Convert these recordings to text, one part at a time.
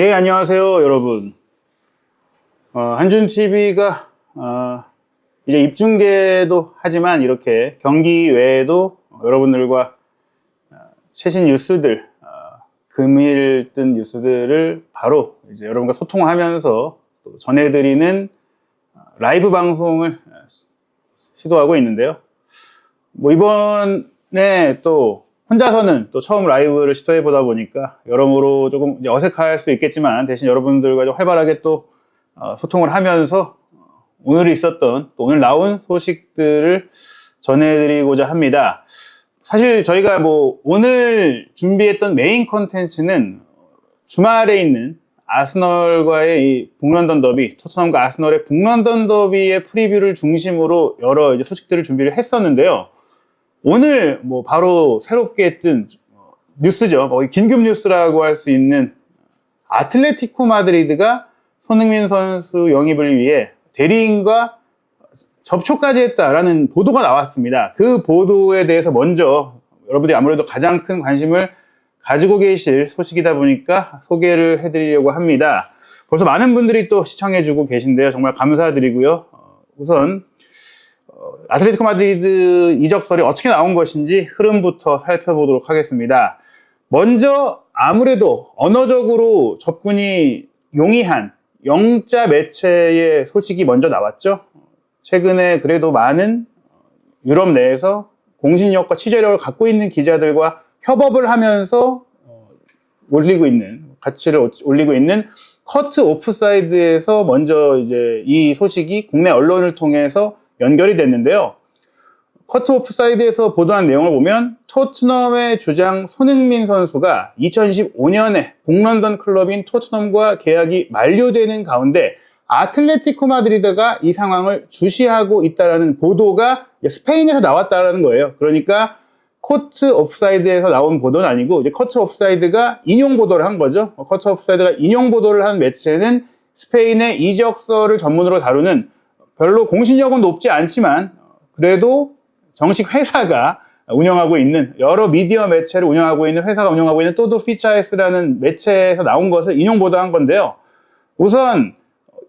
예, 안녕하세요, 여러분. 한준TV가, 이제 입중계도 하지만 이렇게 경기 외에도 여러분들과 최신 뉴스들, 금일 뜬 뉴스들을 바로 이제 여러분과 소통하면서 또 전해드리는 라이브 방송을 시도하고 있는데요. 뭐 이번에 또 혼자서는 또 처음 라이브를 시도해 보다 보니까 여러모로 조금 어색할 수 있겠지만 대신 여러분들과 좀 활발하게 또 소통을 하면서 오늘 있었던 또 오늘 나온 소식들을 전해드리고자 합니다. 사실 저희가 뭐 오늘 준비했던 메인 컨텐츠는 주말에 있는 아스널과의 이 북런던 더비, 토트넘과 아스널의 북런던 더비의 프리뷰를 중심으로 여러 이제 소식들을 준비를 했었는데요. 오늘 뭐 바로 새롭게 뜬 뉴스죠. 거의 긴급 뉴스라고 할 수 있는 아틀레티코 마드리드가 손흥민 선수 영입을 위해 대리인과 접촉까지 했다라는 보도가 나왔습니다. 그 보도에 대해서 먼저 여러분들이 아무래도 가장 큰 관심을 가지고 계실 소식이다 보니까 소개를 해드리려고 합니다. 벌써 많은 분들이 또 시청해주고 계신데요. 정말 감사드리고요. 우선 아틀레티코 마드리드 이적설이 어떻게 나온 것인지 흐름부터 살펴보도록 하겠습니다. 먼저 아무래도 언어적으로 접근이 용이한 영자 매체의 소식이 먼저 나왔죠. 최근에 그래도 많은 유럽 내에서 공신력과 취재력을 갖고 있는 기자들과 협업을 하면서 올리고 있는, 가치를 올리고 있는 커트 오프사이드에서 먼저 이제 이 소식이 국내 언론을 통해서 연결이 됐는데요. 커트 오프사이드에서 보도한 내용을 보면 토트넘의 주장 손흥민 선수가 2025년에 북런던 클럽인 토트넘과 계약이 만료되는 가운데 아틀레티코 마드리드가 이 상황을 주시하고 있다는 보도가 스페인에서 나왔다는 거예요. 그러니까 커트 오프사이드에서 나온 보도는 아니고 이제 커트 오프사이드가 인용 보도를 한 거죠. 커트 오프사이드가 인용 보도를 한 매체는 스페인의 이적설을 전문으로 다루는 별로 공신력은 높지 않지만 그래도 정식 회사가 운영하고 있는 여러 미디어 매체를 운영하고 있는 회사가 운영하고 있는 또도 피차에스라는 매체에서 나온 것을 인용 보도한 건데요. 우선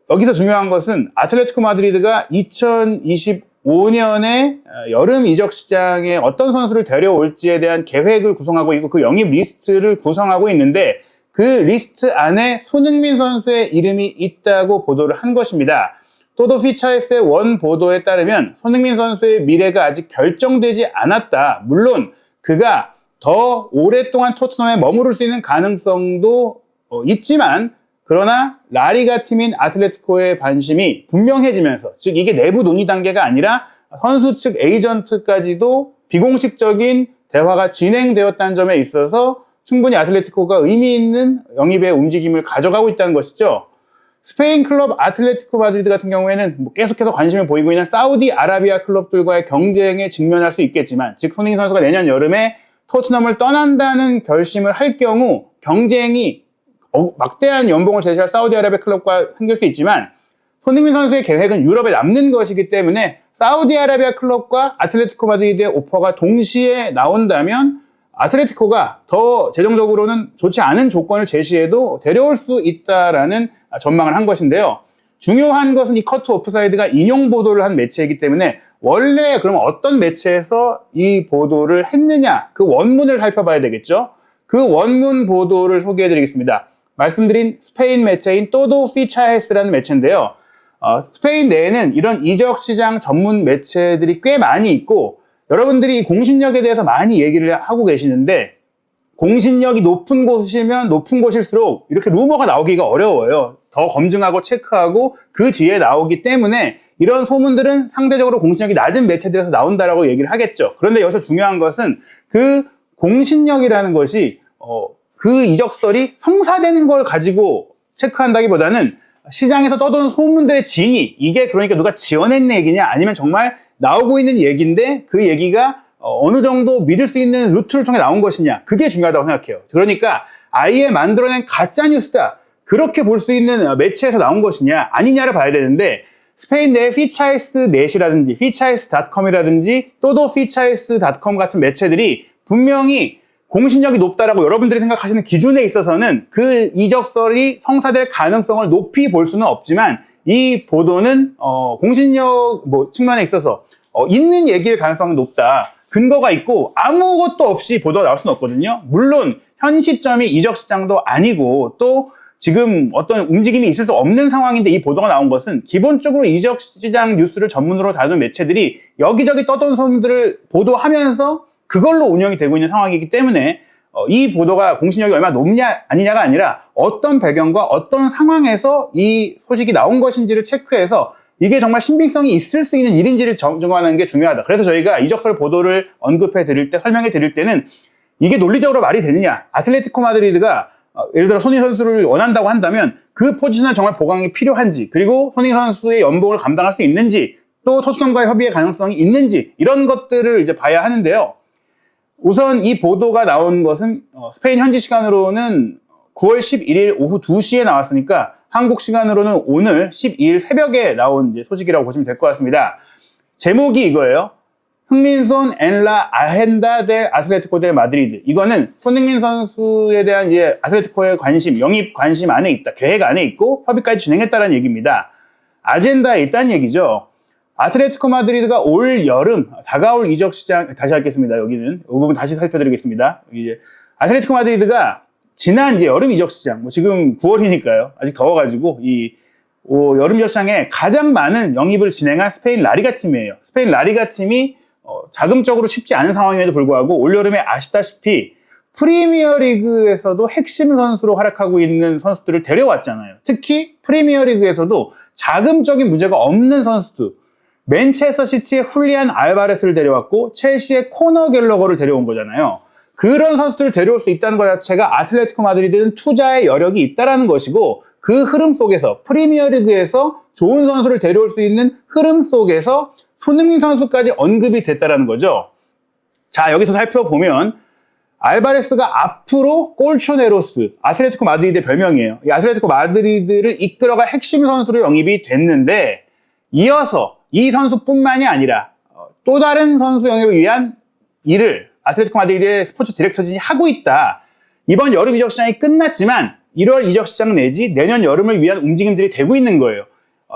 여기서 중요한 것은 아틀레티코 마드리드가 2025년에 여름 이적 시장에 어떤 선수를 데려올지에 대한 계획을 구성하고 있고 그 영입 리스트를 구성하고 있는데 그 리스트 안에 손흥민 선수의 이름이 있다고 보도를 한 것입니다. 또도 피차에스의 원 보도에 따르면 손흥민 선수의 미래가 아직 결정되지 않았다. 물론 그가 더 오랫동안 토트넘에 머무를 수 있는 가능성도 있지만 그러나 라리가 팀인 아틀레티코의 관심이 분명해지면서 즉 이게 내부 논의 단계가 아니라 선수 측 에이전트까지도 비공식적인 대화가 진행되었다는 점에 있어서 충분히 아틀레티코가 의미 있는 영입의 움직임을 가져가고 있다는 것이죠. 스페인 클럽 아틀레티코 마드리드 같은 경우에는 계속해서 관심을 보이고 있는 사우디아라비아 클럽들과의 경쟁에 직면할 수 있겠지만 즉 손흥민 선수가 내년 여름에 토트넘을 떠난다는 결심을 할 경우 경쟁이 막대한 연봉을 제시할 사우디아라비아 클럽과 생길 수 있지만 손흥민 선수의 계획은 유럽에 남는 것이기 때문에 사우디아라비아 클럽과 아틀레티코 마드리드의 오퍼가 동시에 나온다면 아틀레티코가 더 재정적으로는 좋지 않은 조건을 제시해도 데려올 수 있다라는 전망을 한 것인데요. 중요한 것은 이 커트 오프사이드가 인용 보도를 한 매체이기 때문에 원래 그럼 어떤 매체에서 이 보도를 했느냐 그 원문을 살펴봐야 되겠죠. 그 원문 보도를 소개해 드리겠습니다. 말씀드린 스페인 매체인 또도 피차에스라는 매체인데요. 스페인 내에는 이런 이적 시장 전문 매체들이 꽤 많이 있고 여러분들이 공신력에 대해서 많이 얘기를 하고 계시는데 공신력이 높은 곳이면 높은 곳일수록 이렇게 루머가 나오기가 어려워요. 더 검증하고 체크하고 그 뒤에 나오기 때문에 이런 소문들은 상대적으로 공신력이 낮은 매체들에서 나온다라고 얘기를 하겠죠. 그런데 여기서 중요한 것은 그 공신력이라는 것이 그 이적설이 성사되는 걸 가지고 체크한다기보다는 시장에서 떠도는 소문들의 진위 이게 그러니까 누가 지어낸 얘기냐 아니면 정말 나오고 있는 얘기인데 그 얘기가 어느 정도 믿을 수 있는 루트를 통해 나온 것이냐 그게 중요하다고 생각해요. 그러니까 아예 만들어낸 가짜 뉴스다 그렇게 볼 수 있는 매체에서 나온 것이냐 아니냐를 봐야 되는데 스페인 내 피차에스 넷이라든지 피차에스닷컴이라든지 또도 피차에스닷컴 같은 매체들이 분명히 공신력이 높다라고 여러분들이 생각하시는 기준에 있어서는 그 이적설이 성사될 가능성을 높이 볼 수는 없지만 이 보도는 공신력 측면에 있어서 있는 얘기일 가능성이 높다. 근거가 있고 아무것도 없이 보도가 나올 수는 없거든요. 물론 현 시점이 이적 시장도 아니고 또 지금 어떤 움직임이 있을 수 없는 상황인데 이 보도가 나온 것은 기본적으로 이적 시장 뉴스를 전문으로 다루는 매체들이 여기저기 떠도는 소문들을 보도하면서 그걸로 운영이 되고 있는 상황이기 때문에 이 보도가 공신력이 얼마나 높냐 아니냐가 아니라 어떤 배경과 어떤 상황에서 이 소식이 나온 것인지를 체크해서 이게 정말 신빙성이 있을 수 있는 일인지를 점검하는 게 중요하다. 그래서 저희가 이적설 보도를 언급해 드릴 때, 설명해 드릴 때는 이게 논리적으로 말이 되느냐. 아틀레티코 마드리드가 예를 들어 손흥민 선수를 원한다고 한다면 그 포지션에 정말 보강이 필요한지, 그리고 손흥민 선수의 연봉을 감당할 수 있는지, 또 토트넘과의 협의의 가능성이 있는지, 이런 것들을 이제 봐야 하는데요. 우선 이 보도가 나온 것은 스페인 현지 시간으로는 9월 11일 오후 2시에 나왔으니까 한국 시간으로는 오늘 12일 새벽에 나온 이제 소식이라고 보시면 될 것 같습니다. 제목이 이거예요. 흥민손 엔라 아헨다 델 아틀레티코 델 마드리드. 이거는 손흥민 선수에 대한 이제 아틀레티코의 관심, 영입 관심 안에 있다. 계획 안에 있고 협의까지 진행했다는 얘기입니다. 아젠다에 있다는 얘기죠. 아틀레티코 마드리드가 올 여름 다가올 이적 시장 다시 하겠습니다. 여기는 이 부분 다시 살펴드리겠습니다. 이제 아틀레티코 마드리드가 지난 이제 여름 이적 시장, 지금 9월이니까요. 아직 더워가지고 여름 이적 시장에 가장 많은 영입을 진행한 스페인 라리가 팀이에요. 스페인 라리가 팀이 자금적으로 쉽지 않은 상황임에도 불구하고 올여름에 아시다시피 프리미어리그에서도 핵심 선수로 활약하고 있는 선수들을 데려왔잖아요. 특히 프리미어리그에서도 자금적인 문제가 없는 선수들, 맨체스터 시티의 훌리안 알바레스를 데려왔고 첼시의 코너 갤러거를 데려온 거잖아요. 그런 선수들을 데려올 수 있다는 것 자체가 아틀레티코 마드리드는 투자의 여력이 있다는 것이고, 그 흐름 속에서 프리미어리그에서 좋은 선수를 데려올 수 있는 흐름 속에서 손흥민 선수까지 언급이 됐다는 거죠. 자, 여기서 살펴보면 알바레스가 앞으로 꼴초네로스, 아틀레티코 마드리드의 별명이에요. 이 아틀레티코 마드리드를 이끌어갈 핵심 선수로 영입이 됐는데, 이어서 이 선수뿐만이 아니라 또 다른 선수 영입을 위한 일을 아틀레티코 마드리드의 스포츠 디렉터진이 하고 있다. 이번 여름 이적 시장이 끝났지만 1월 이적 시장 내지 내년 여름을 위한 움직임들이 되고 있는 거예요.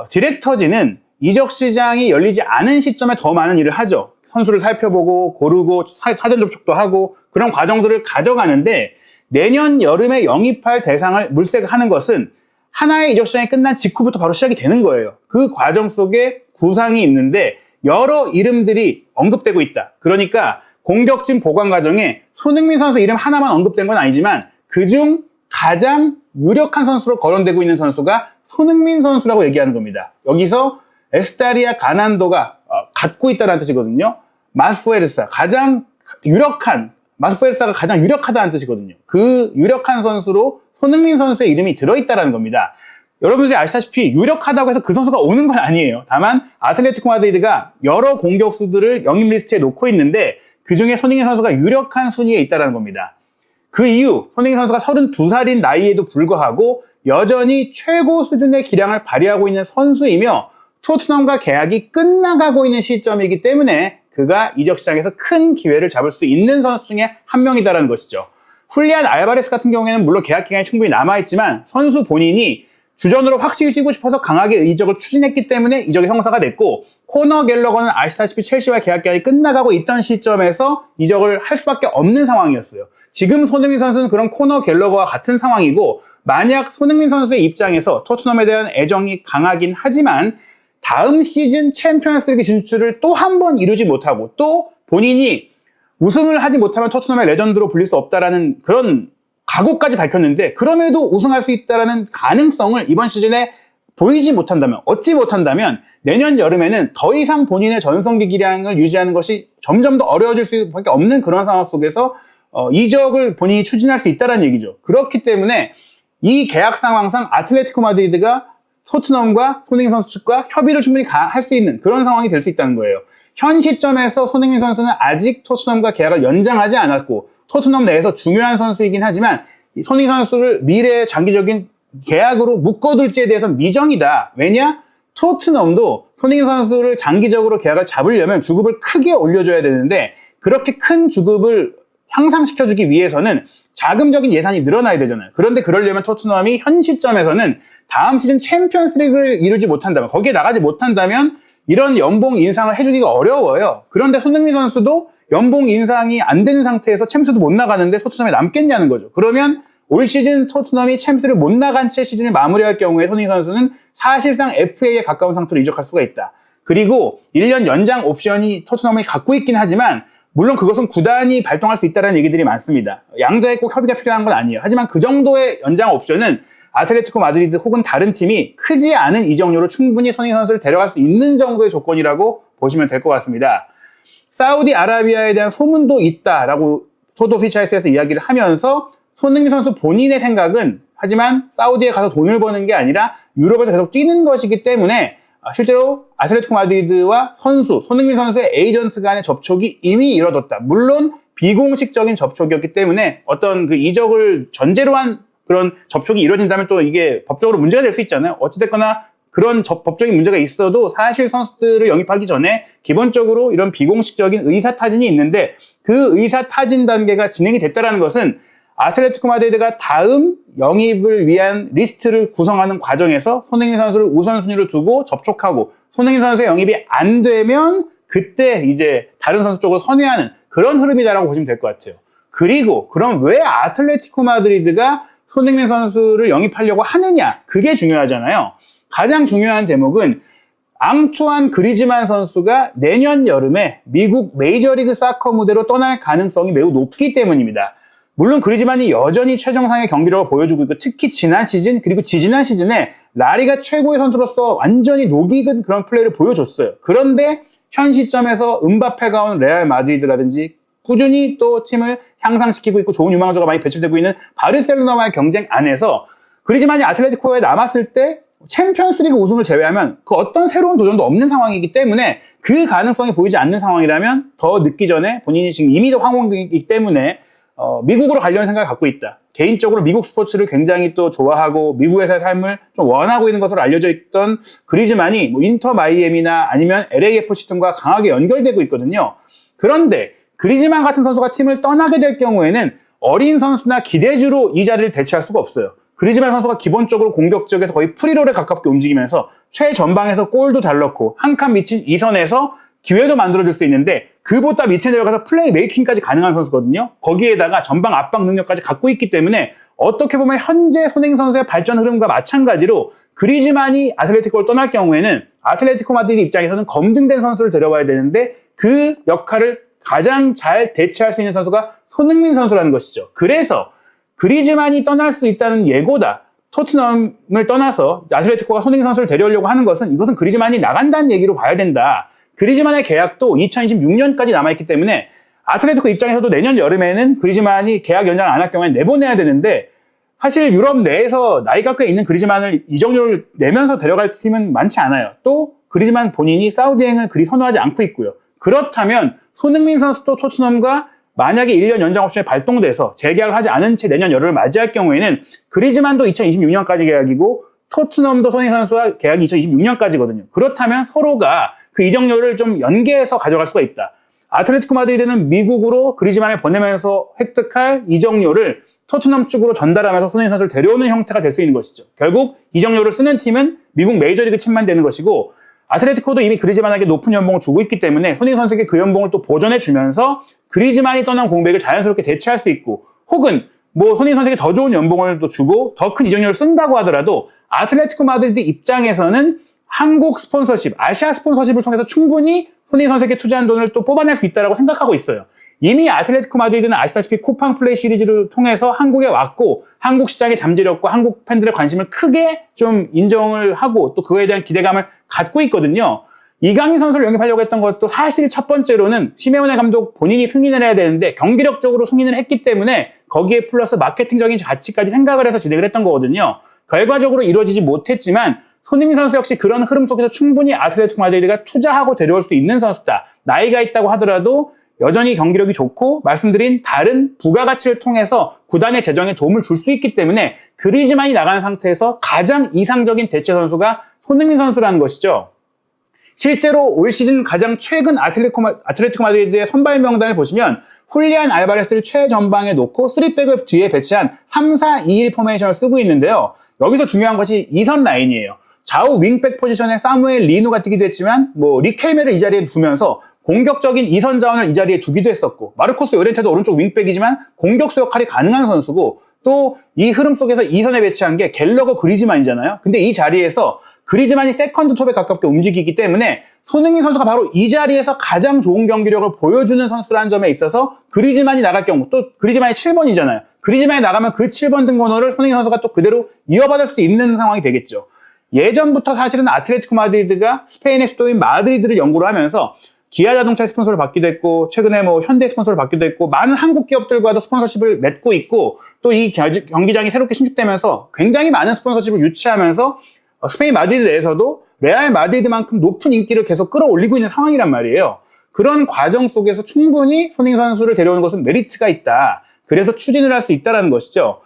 디렉터진은 이적 시장이 열리지 않은 시점에 더 많은 일을 하죠. 선수를 살펴보고 고르고 사전 접촉도 하고 그런 과정들을 가져가는데, 내년 여름에 영입할 대상을 물색하는 것은 하나의 이적 시장이 끝난 직후부터 바로 시작이 되는 거예요. 그 과정 속에 구상이 있는데 여러 이름들이 언급되고 있다. 그러니까 공격진 보강 과정에 손흥민 선수 이름 하나만 언급된 건 아니지만 그중 가장 유력한 선수로 거론되고 있는 선수가 손흥민 선수라고 얘기하는 겁니다. 여기서 에스타리아 가난도가 갖고 있다는 뜻이거든요. 마스푸에르사가 가장 유력하다는 뜻이거든요. 그 유력한 선수로 손흥민 선수의 이름이 들어있다는 겁니다. 여러분들이 아시다시피 유력하다고 해서 그 선수가 오는 건 아니에요. 다만 아틀레티코 마드리드가 여러 공격수들을 영입 리스트에 놓고 있는데 그중에 손흥민 선수가 유력한 순위에 있다는 겁니다. 그 이유, 손흥민 선수가 32살인 나이에도 불구하고 여전히 최고 수준의 기량을 발휘하고 있는 선수이며 토트넘과 계약이 끝나가고 있는 시점이기 때문에 그가 이적 시장에서 큰 기회를 잡을 수 있는 선수 중에 한 명이다라는 것이죠. 훌리안 알바레스 같은 경우에는 물론 계약 기간이 충분히 남아있지만 선수 본인이 주전으로 확실히 뛰고 싶어서 강하게 이적을 추진했기 때문에 이적이 성사가 됐고, 코너 갤러거는 아시다시피 첼시와 계약 기간이 끝나가고 있던 시점에서 이적을 할 수밖에 없는 상황이었어요. 지금 손흥민 선수는 그런 코너 갤러거와 같은 상황이고, 만약 손흥민 선수의 입장에서 토트넘에 대한 애정이 강하긴 하지만 다음 시즌 챔피언스리그 진출을 또 한 번 이루지 못하고 또 본인이 우승을 하지 못하면 토트넘의 레전드로 불릴 수 없다라는 그런 각오까지 밝혔는데, 그럼에도 우승할 수 있다라는 가능성을 이번 시즌에 얻지 못한다면 내년 여름에는 더 이상 본인의 전성기 기량을 유지하는 것이 점점 더 어려워질 수밖에 없는 그런 상황 속에서 이적을 본인이 추진할 수 있다는 얘기죠. 그렇기 때문에 이 계약 상황상 아틀레티코 마드리드가 토트넘과 손흥민 선수 측과 협의를 충분히 할 수 있는 그런 상황이 될 수 있다는 거예요. 현 시점에서 손흥민 선수는 아직 토트넘과 계약을 연장하지 않았고 토트넘 내에서 중요한 선수이긴 하지만 손흥민 선수를 미래의 장기적인 계약으로 묶어둘지에 대해서는 미정이다. 왜냐? 토트넘도 손흥민 선수를 장기적으로 계약을 잡으려면 주급을 크게 올려줘야 되는데 그렇게 큰 주급을 향상시켜주기 위해서는 자금적인 예산이 늘어나야 되잖아요. 그런데 그러려면 토트넘이 현 시점에서는 다음 시즌 챔피언스 리그를 이루지 못한다면, 거기에 나가지 못한다면 이런 연봉 인상을 해주기가 어려워요. 그런데 손흥민 선수도 연봉 인상이 안 되는 상태에서 챔스도 못 나가는데 토트넘에 남겠냐는 거죠. 그러면 올 시즌 토트넘이 챔스를 못 나간 채 시즌을 마무리할 경우에 손흥민 선수는 사실상 FA에 가까운 상태로 이적할 수가 있다. 그리고 1년 연장 옵션이 토트넘이 갖고 있긴 하지만 물론 그것은 구단이 발동할 수 있다는 얘기들이 많습니다. 양자의 꼭 협의가 필요한 건 아니에요. 하지만 그 정도의 연장 옵션은 아틀레티코 마드리드 혹은 다른 팀이 크지 않은 이적료로 충분히 손흥민 선수를 데려갈 수 있는 정도의 조건이라고 보시면 될 것 같습니다. 사우디아라비아에 대한 소문도 있다라고 토도 피차이스에서 이야기를 하면서 손흥민 선수 본인의 생각은 하지만 사우디에 가서 돈을 버는 게 아니라 유럽에서 계속 뛰는 것이기 때문에 실제로 아틀레티코 마드리드와 선수, 손흥민 선수의 에이전트 간의 접촉이 이미 이뤄졌다. 물론 비공식적인 접촉이었기 때문에 어떤 그 이적을 전제로 한 그런 접촉이 이루어진다면 또 이게 법적으로 문제가 될 수 있잖아요. 어찌됐거나 그런 법적인 문제가 있어도 사실 선수들을 영입하기 전에 기본적으로 이런 비공식적인 의사타진이 있는데 그 의사타진 단계가 진행이 됐다는 것은 아틀레티코 마드리드가 다음 영입을 위한 리스트를 구성하는 과정에서 손흥민 선수를 우선순위로 두고 접촉하고 손흥민 선수의 영입이 안 되면 그때 이제 다른 선수 쪽으로 선회하는 그런 흐름이다라고 보시면 될 것 같아요. 그리고 그럼 왜 아틀레티코 마드리드가 손흥민 선수를 영입하려고 하느냐? 그게 중요하잖아요. 가장 중요한 대목은 앙투안 그리즈만 선수가 내년 여름에 미국 메이저리그 사커 무대로 떠날 가능성이 매우 높기 때문입니다. 물론 그리즈만이 여전히 최정상의 경기력을 보여주고 있고 특히 지난 시즌 그리고 지지난 시즌에 라리가 최고의 선수로서 완전히 녹익은 그런 플레이를 보여줬어요. 그런데 현 시점에서 음바페가 온 레알 마드리드라든지 꾸준히 또 팀을 향상시키고 있고 좋은 유망주가 많이 배출되고 있는 바르셀로나와의 경쟁 안에서 그리즈만이 아틀레티코에 남았을 때 챔피언스리그 우승을 제외하면 그 어떤 새로운 도전도 없는 상황이기 때문에 그 가능성이 보이지 않는 상황이라면 더 늦기 전에 본인이 지금 이미 황혼기이기 때문에 미국으로 가려는 생각을 갖고 있다. 개인적으로 미국 스포츠를 굉장히 또 좋아하고 미국에서의 삶을 좀 원하고 있는 것으로 알려져 있던 그리즈만이 뭐 인터 마이애미나 아니면 LAFC 등과 강하게 연결되고 있거든요. 그런데 그리즈만 같은 선수가 팀을 떠나게 될 경우에는 어린 선수나 기대주로 이 자리를 대체할 수가 없어요. 그리즈만 선수가 기본적으로 공격 지역에서 거의 프리롤에 가깝게 움직이면서 최전방에서 골도 잘 넣고 한 칸 미친 이선에서 기회도 만들어줄 수 있는데 그보다 밑에 내려가서 플레이 메이킹까지 가능한 선수거든요. 거기에다가 전방 압박 능력까지 갖고 있기 때문에 어떻게 보면 현재 손흥민 선수의 발전 흐름과 마찬가지로 그리즈만이 아틀레티코를 떠날 경우에는 아틀레티코 마드리드 입장에서는 검증된 선수를 데려와야 되는데 그 역할을 가장 잘 대체할 수 있는 선수가 손흥민 선수라는 것이죠. 그래서 그리즈만이 떠날 수 있다는 예고다. 토트넘을 떠나서 아틀레티코가 손흥민 선수를 데려오려고 하는 것은 이것은 그리즈만이 나간다는 얘기로 봐야 된다. 그리즈만의 계약도 2026년까지 남아있기 때문에 아틀레티코 입장에서도 내년 여름에는 그리즈만이 계약 연장을 안 할 경우에 내보내야 되는데 사실 유럽 내에서 나이가 꽤 있는 그리즈만을 이적료를 내면서 데려갈 팀은 많지 않아요. 또 그리즈만 본인이 사우디행을 그리 선호하지 않고 있고요. 그렇다면 손흥민 선수도 토트넘과 만약에 1년 연장 옵션이 발동돼서 재계약을 하지 않은 채 내년 여름을 맞이할 경우에는 그리즈만도 2026년까지 계약이고 토트넘도 손흥민 선수와 계약이 2026년까지거든요. 그렇다면 서로가 그 이적료를 좀 연계해서 가져갈 수가 있다. 아틀레티코 마드리드는 미국으로 그리즈만을 보내면서 획득할 이적료를 토트넘 쪽으로 전달하면서 손흥민 선수를 데려오는 형태가 될 수 있는 것이죠. 결국 이적료를 쓰는 팀은 미국 메이저리그 팀만 되는 것이고 아틀레티코도 이미 그리즈만에게 높은 연봉을 주고 있기 때문에 손흥민 선수에게 그 연봉을 또 보전해 주면서 그리즈만이 떠난 공백을 자연스럽게 대체할 수 있고 혹은 뭐 손흥민 선수에게 더 좋은 연봉을 또 주고 더 큰 이적료를 쓴다고 하더라도 아틀레티코 마드리드 입장에서는 한국 스폰서십, 아시아 스폰서십을 통해서 충분히 손흥민 선수에게 투자한 돈을 또 뽑아낼 수 있다고 생각하고 있어요. 이미 아틀레티코 마드리드는 아시다시피 쿠팡 플레이 시리즈를 통해서 한국에 왔고 한국 시장의 잠재력과 한국 팬들의 관심을 크게 좀 인정을 하고 또 그거에 대한 기대감을 갖고 있거든요. 이강인 선수를 영입하려고 했던 것도 사실 첫 번째로는 시메오네 감독 본인이 승인을 해야 되는데 경기력적으로 승인을 했기 때문에 거기에 플러스 마케팅적인 가치까지 생각을 해서 진행을 했던 거거든요. 결과적으로 이루어지지 못했지만 손흥민 선수 역시 그런 흐름 속에서 충분히 아틀레티코 마드리드가 투자하고 데려올 수 있는 선수다. 나이가 있다고 하더라도 여전히 경기력이 좋고 말씀드린 다른 부가가치를 통해서 구단의 재정에 도움을 줄 수 있기 때문에 그리즈만이 나가는 상태에서 가장 이상적인 대체 선수가 손흥민 선수라는 것이죠. 실제로 올 시즌 가장 최근 아틀레티코 마드리드의 선발 명단을 보시면 훌리안 알바레스를 최전방에 놓고 3백을 뒤에 배치한 3-4-2-1 포메이션을 쓰고 있는데요. 여기서 중요한 것이 2선 라인이에요. 좌우 윙백 포지션에 사무엘 리누가 뛰기도 했지만 리켈메를 이 자리에 두면서 공격적인 2선 자원을 이 자리에 두기도 했었고, 마르코스 요렌테도 오른쪽 윙백이지만 공격수 역할이 가능한 선수고, 또 이 흐름 속에서 2선에 배치한 게 갤러거 그리즈만이잖아요. 근데 이 자리에서 그리즈만이 세컨드 톱에 가깝게 움직이기 때문에 손흥민 선수가 바로 이 자리에서 가장 좋은 경기력을 보여주는 선수라는 점에 있어서 그리즈만이 나갈 경우, 또 그리즈만이 7번이잖아요. 그리즈만이 나가면 그 7번 등번호를 손흥민 선수가 또 그대로 이어받을 수 있는 상황이 되겠죠. 예전부터 사실은 아틀레티코 마드리드가 스페인의 수도인 마드리드를 연고로 하면서 기아 자동차 스폰서를 받기도 했고, 최근에 현대 스폰서를 받기도 했고, 많은 한국 기업들과도 스폰서십을 맺고 있고, 또 이 경기장이 새롭게 신축되면서 굉장히 많은 스폰서십을 유치하면서 스페인 마드리드 내에서도 레알 마드리드만큼 높은 인기를 계속 끌어올리고 있는 상황이란 말이에요. 그런 과정 속에서 충분히 손흥민 선수를 데려오는 것은 메리트가 있다. 그래서 추진을 할 수 있다는 것이죠.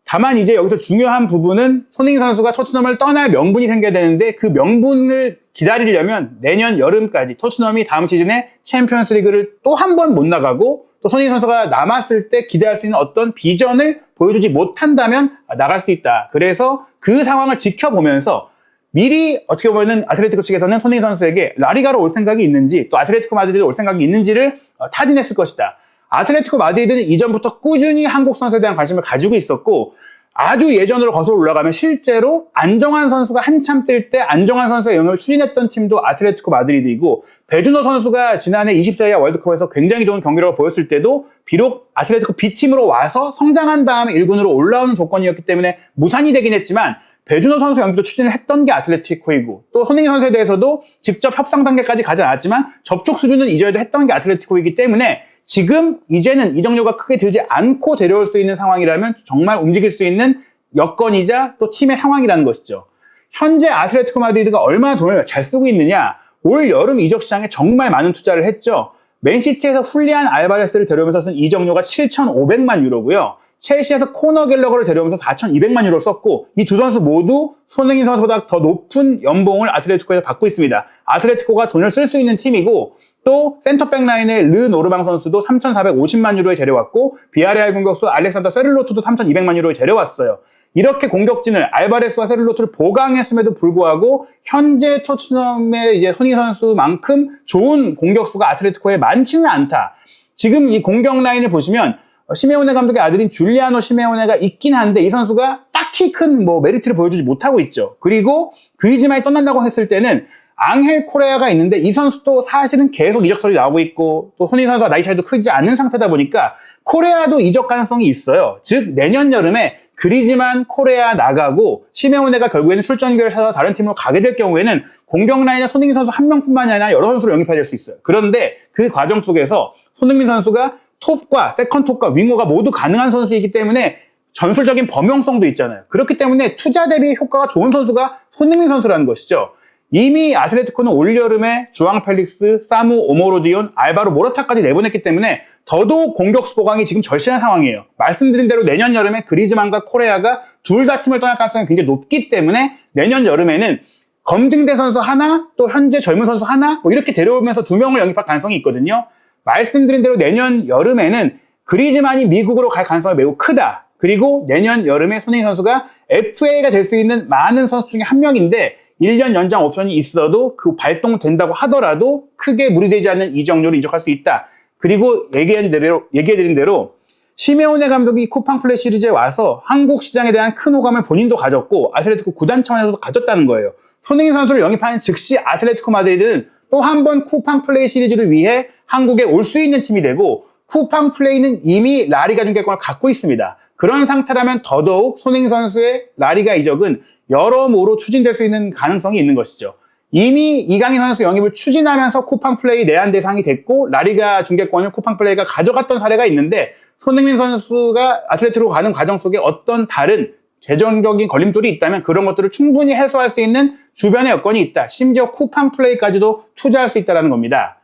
다만 이제 여기서 중요한 부분은 손흥민 선수가 토트넘을 떠날 명분이 생겨야 되는데, 그 명분을 기다리려면 내년 여름까지 토트넘이 다음 시즌에 챔피언스 리그를 또 한 번 못 나가고, 또 손흥민 선수가 남았을 때 기대할 수 있는 어떤 비전을 보여주지 못한다면 나갈 수 있다. 그래서 그 상황을 지켜보면서 미리 어떻게 보면은 아틀레티코 측에서는 손흥민 선수에게 라리가로 올 생각이 있는지, 또 아틀레티코 마드리드로 올 생각이 있는지를 타진했을 것이다. 아틀레티코 마드리드는 이전부터 꾸준히 한국 선수에 대한 관심을 가지고 있었고, 아주 예전으로 거슬러 올라가면 실제로 안정환 선수가 한참 뛸 때 안정환 선수의 영역을 추진했던 팀도 아틀레티코 마드리드이고, 배준호 선수가 지난해 20세 이하 월드컵에서 굉장히 좋은 경기력을 보였을 때도 비록 아틀레티코 B팀으로 와서 성장한 다음에 1군으로 올라오는 조건이었기 때문에 무산이 되긴 했지만, 배준호 선수 영입도 추진을 했던 게 아틀레티코이고, 또 손흥민 선수에 대해서도 직접 협상 단계까지 가지 않았지만 접촉 수준은 이전에도 했던 게 아틀레티코이기 때문에 지금 이제는 이적료가 크게 들지 않고 데려올 수 있는 상황이라면 정말 움직일 수 있는 여건이자 또 팀의 상황이라는 것이죠. 현재 아틀레티코 마드리드가 얼마나 돈을 잘 쓰고 있느냐, 올 여름 이적 시장에 정말 많은 투자를 했죠. 맨시티에서 훌리안 알바레스를 데려오면서 쓴 이적료가 7,500만 유로고요. 첼시에서 코너 갤러거를 데려오면서 4,200만 유로를 썼고, 이 두 선수 모두 손흥민 선수보다 더 높은 연봉을 아틀레티코에서 받고 있습니다. 아틀레티코가 돈을 쓸 수 있는 팀이고, 또 센터백 라인의 르 노르망 선수도 3,450만 유로에 데려왔고, 비아레알 공격수 알렉산더 세를로트도 3,200만 유로에 데려왔어요. 이렇게 공격진을 알바레스와 세를로트를 보강했음에도 불구하고 현재 토트넘의 이제 손흥민 선수만큼 좋은 공격수가 아틀레티코에 많지는 않다. 지금 이 공격 라인을 보시면 시메오네 감독의 아들인 줄리아노 시메오네가 있긴 한데, 이 선수가 딱히 큰 메리트를 보여주지 못하고 있죠. 그리고 그리즈만이 떠난다고 했을 때는 앙헬 코레아가 있는데, 이 선수도 사실은 계속 이적설이 나오고 있고, 또 손흥민 선수와 나이 차이도 크지 않은 상태다 보니까 코레아도 이적 가능성이 있어요. 즉 내년 여름에 그리즈만, 코레아 나가고 시메오네가 결국에는 출전기를 찾아서 다른 팀으로 가게 될 경우에는 공격 라인에 손흥민 선수 한 명뿐만이 아니라 여러 선수를 영입해야 될 수 있어요. 그런데 그 과정 속에서 손흥민 선수가 톱과 세컨톱과 윙어가 모두 가능한 선수이기 때문에 전술적인 범용성도 있잖아요. 그렇기 때문에 투자 대비 효과가 좋은 선수가 손흥민 선수라는 것이죠. 이미 아틀레티코는 올여름에 주앙 펠릭스, 사무 오모로디온, 알바로 모라타까지 내보냈기 때문에 더더욱 공격수 보강이 지금 절실한 상황이에요. 말씀드린 대로 내년 여름에 그리즈만과 코레아가 둘 다 팀을 떠날 가능성이 굉장히 높기 때문에 내년 여름에는 검증된 선수 하나, 또 현재 젊은 선수 하나, 이렇게 데려오면서 두 명을 영입할 가능성이 있거든요. 말씀드린 대로 내년 여름에는 그리즈만이 미국으로 갈 가능성이 매우 크다. 그리고 내년 여름에 손흥민 선수가 FA가 될 수 있는 많은 선수 중에 한 명인데, 1년 연장 옵션이 있어도 발동된다고 하더라도 크게 무리되지 않는 이적료로 이적할 수 있다. 그리고 얘기해드린 대로 시메오네 감독이 쿠팡 플레이 시리즈에 와서 한국 시장에 대한 큰 호감을 본인도 가졌고, 아틀레티코 구단 차원에서도 가졌다는 거예요. 손흥민 선수를 영입하는 즉시 아틀레티코 마드리드는 또 한 번 쿠팡 플레이 시리즈를 위해 한국에 올 수 있는 팀이 되고, 쿠팡 플레이는 이미 라리가 중계권을 갖고 있습니다. 그런 상태라면 더더욱 손흥민 선수의 라리가 이적은 여러모로 추진될 수 있는 가능성이 있는 것이죠. 이미 이강인 선수 영입을 추진하면서 쿠팡 플레이 내한 대상이 됐고, 라리가 중계권을 쿠팡 플레이가 가져갔던 사례가 있는데, 손흥민 선수가 아틀레티코로 가는 과정 속에 어떤 다른 재정적인 걸림돌이 있다면 그런 것들을 충분히 해소할 수 있는 주변의 여건이 있다. 심지어 쿠팡 플레이까지도 투자할 수 있다는 겁니다.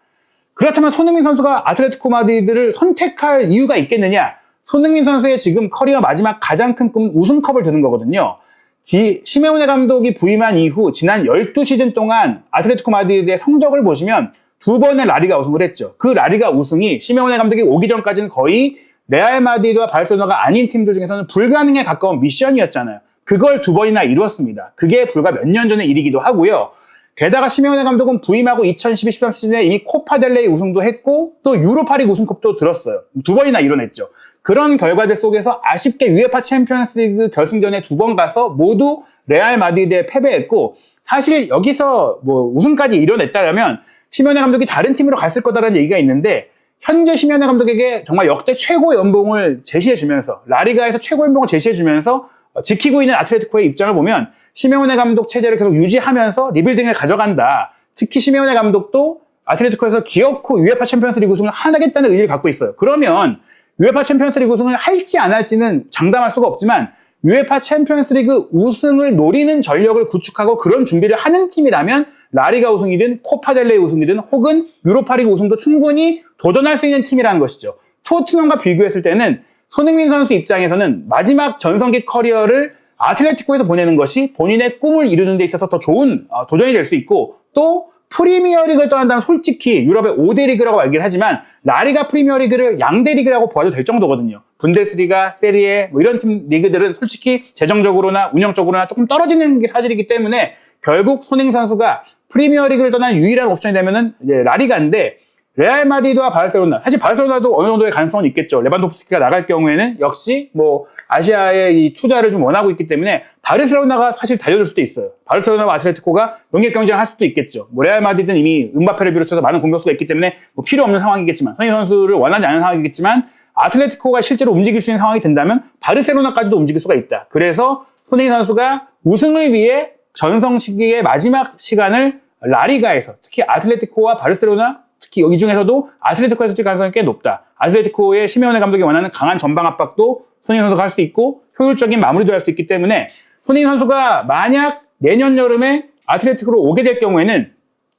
그렇다면 손흥민 선수가 아틀레티코 마드리드를 선택할 이유가 있겠느냐? 손흥민 선수의 지금 커리어 마지막 가장 큰 꿈은 우승컵을 드는 거거든요. 시메오네 감독이 부임한 이후 지난 12시즌 동안 아틀레티코 마드리드의 성적을 보시면 2번의 라리가 우승을 했죠. 그 라리가 우승이 시메오네 감독이 오기 전까지는 거의 레알 마드리드와 바르셀로나가 아닌 팀들 중에서는 불가능에 가까운 미션이었잖아요. 그걸 2번이나 이뤘습니다. 그게 불과 몇 년 전의 일이기도 하고요. 게다가 시메오네 감독은 부임하고 2012-13 시즌에 이미 코파델레이 우승도 했고 또 유로파리그 우승컵도 들었어요. 2번이나 이뤄냈죠. 그런 결과들 속에서 아쉽게 UEFA 챔피언스리그 결승전에 2번 가서 모두 레알 마드리드에 패배했고, 사실 여기서 뭐 우승까지 이뤄냈다면 시메오네 감독이 다른 팀으로 갔을 거다라는 얘기가 있는데, 현재 시메오네 감독에게 정말 역대 최고 연봉을 제시해주면서 라리가에서 최고 연봉을 제시해주면서 지키고 있는 아틀레티코의 입장을 보면 시메오네 감독 체제를 계속 유지하면서 리빌딩을 가져간다. 특히 시메오네 감독도 아틀레티코에서 기어코 UEFA 챔피언스리그 우승을 하겠다는 의지를 갖고 있어요. 그러면 UEFA 챔피언스리그 우승을 할지 안 할지는 장담할 수가 없지만 UEFA 챔피언스리그 우승을 노리는 전력을 구축하고 그런 준비를 하는 팀이라면 라리가 우승이든 코파델레이 우승이든 혹은 유로파리그 우승도 충분히 도전할 수 있는 팀이라는 것이죠. 토트넘과 비교했을 때는 손흥민 선수 입장에서는 마지막 전성기 커리어를 아틀레티코에서 보내는 것이 본인의 꿈을 이루는 데 있어서 더 좋은 도전이 될 수 있고, 또 프리미어리그를 떠난다면 솔직히 유럽의 5대 리그라고 얘기를 하지만 라리가 프리미어리그를 양대 리그라고 보아도 될 정도거든요. 분데스리가, 세리에 뭐 이런 팀 리그들은 솔직히 재정적으로나 운영적으로나 조금 떨어지는 게 사실이기 때문에 결국 손흥민 선수가 프리미어리그를 떠난 유일한 옵션이 되면은 이제 라리가인데, 레알 마드리드와 바르셀로나, 사실 바르셀로나도 어느 정도의 가능성은 있겠죠. 레반도프스키가 나갈 경우에는 역시 뭐 아시아의 이 투자를 좀 원하고 있기 때문에 바르셀로나가 사실 달려들 수도 있어요. 바르셀로나와 아틀레티코가 영역 경쟁을 할 수도 있겠죠. 뭐 레알 마드리드는 이미 음바페를 비롯해서 많은 공격수가 있기 때문에 뭐 필요 없는 상황이겠지만, 손흥민 선수를 원하지 않는 상황이겠지만, 아틀레티코가 실제로 움직일 수 있는 상황이 된다면 바르셀로나까지도 움직일 수가 있다. 그래서 손흥민 선수가 우승을 위해 전성 시기의 마지막 시간을 라리가에서, 특히 아틀레티코와 바르셀로나, 특히 이 중에서도 아틀레티코에서 뛸 가능성이 꽤 높다. 아틀레티코의 시메오네 감독이 원하는 강한 전방 압박도 손흥민 선수가 할 수 있고 효율적인 마무리도 할 수 있기 때문에, 손흥민 선수가 만약 내년 여름에 아틀레티코로 오게 될 경우에는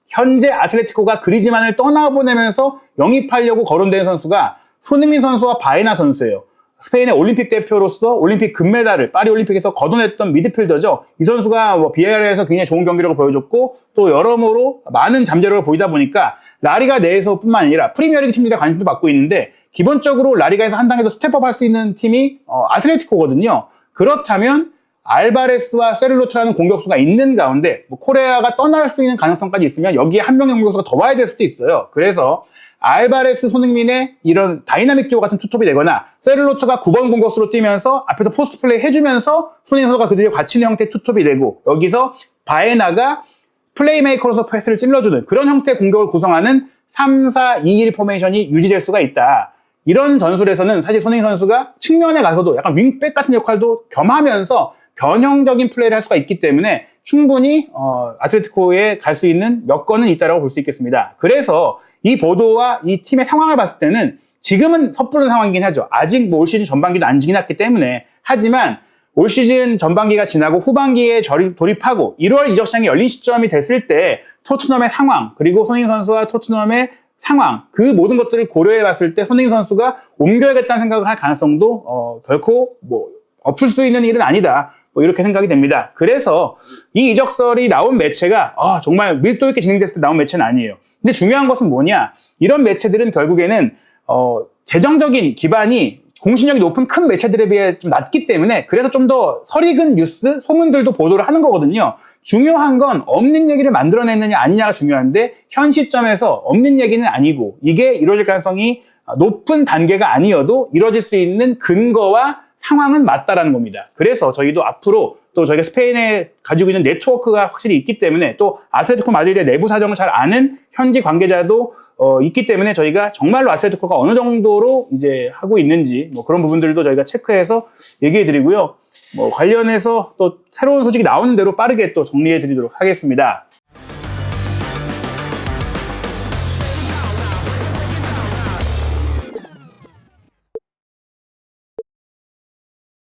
현재 아틀레티코가 그리즈만을 떠나보내면서 영입하려고 거론된 선수가 손흥민 선수와 바에나 선수예요. 스페인의 올림픽 대표로서 올림픽 금메달을 파리 올림픽에서 거둬냈던 미드필더죠. 이 선수가 뭐 비에라에서 굉장히 좋은 경기력을 보여줬고 또 여러모로 많은 잠재력을 보이다 보니까 라리가 내에서뿐만 아니라 프리미어리그 팀들의 관심도 받고 있는데, 기본적으로 라리가에서 한 단계 더 스텝업 할 수 있는 팀이 아틀레티코거든요. 그렇다면 알바레스와 세를로트라는 공격수가 있는 가운데 뭐 코레아가 떠날 수 있는 가능성까지 있으면 여기에 한 명의 공격수가 더 와야 될 수도 있어요. 그래서 알바레스, 손흥민의 이런 다이나믹 듀오 같은 투톱이 되거나, 세를로트가 9번 공격수로 뛰면서 앞에서 포스트 플레이 해주면서 손흥민 선수가 그들이 갖추는 형태의 투톱이 되고, 여기서 바에나가 플레이메이커로서 패스를 찔러주는 그런 형태의 공격을 구성하는 3-4-2-1 포메이션이 유지될 수가 있다. 이런 전술에서는 사실 손흥민 선수가 측면에 가서도 약간 윙백 같은 역할도 겸하면서 변형적인 플레이를 할 수가 있기 때문에 충분히 아틀레티코에 갈 수 있는 여건은 있다고 볼 수 있겠습니다. 그래서 이 보도와 이 팀의 상황을 봤을 때는 지금은 섣부른 상황이긴 하죠. 아직 뭐 올 시즌 전반기도 안 지났기 때문에. 하지만 올 시즌 전반기가 지나고 후반기에 돌입하고 1월 이적 시장이 열린 시점이 됐을 때 토트넘의 상황, 그리고 손흥민 선수와 토트넘의 상황, 그 모든 것들을 고려해 봤을 때 손흥민 선수가 옮겨야겠다는 생각을 할 가능성도 결코 뭐 없을 수 있는 일은 아니다. 뭐 이렇게 생각이 됩니다. 그래서 이 이적설이 나온 매체가 정말 밀도 있게 진행됐을 때 나온 매체는 아니에요. 근데 중요한 것은 뭐냐? 이런 매체들은 결국에는 재정적인 기반이 공신력이 높은 큰 매체들에 비해 좀 낮기 때문에, 그래서 좀 더 설익은 뉴스, 소문들도 보도를 하는 거거든요. 중요한 건 없는 얘기를 만들어냈느냐 아니냐가 중요한데, 현 시점에서 없는 얘기는 아니고 이게 이루어질 가능성이 높은 단계가 아니어도 이루어질 수 있는 근거와 상황은 맞다라는 겁니다. 그래서 저희도 앞으로 또 저희가 스페인에 가지고 있는 네트워크가 확실히 있기 때문에, 또 아틀레티코 마드리드의 내부 사정을 잘 아는 현지 관계자도 있기 때문에 저희가 정말로 아틀레티코가 어느 정도로 이제 하고 있는지 뭐 그런 부분들도 저희가 체크해서 얘기해 드리고요. 뭐 관련해서 또 새로운 소식이 나오는 대로 빠르게 또 정리해 드리도록 하겠습니다.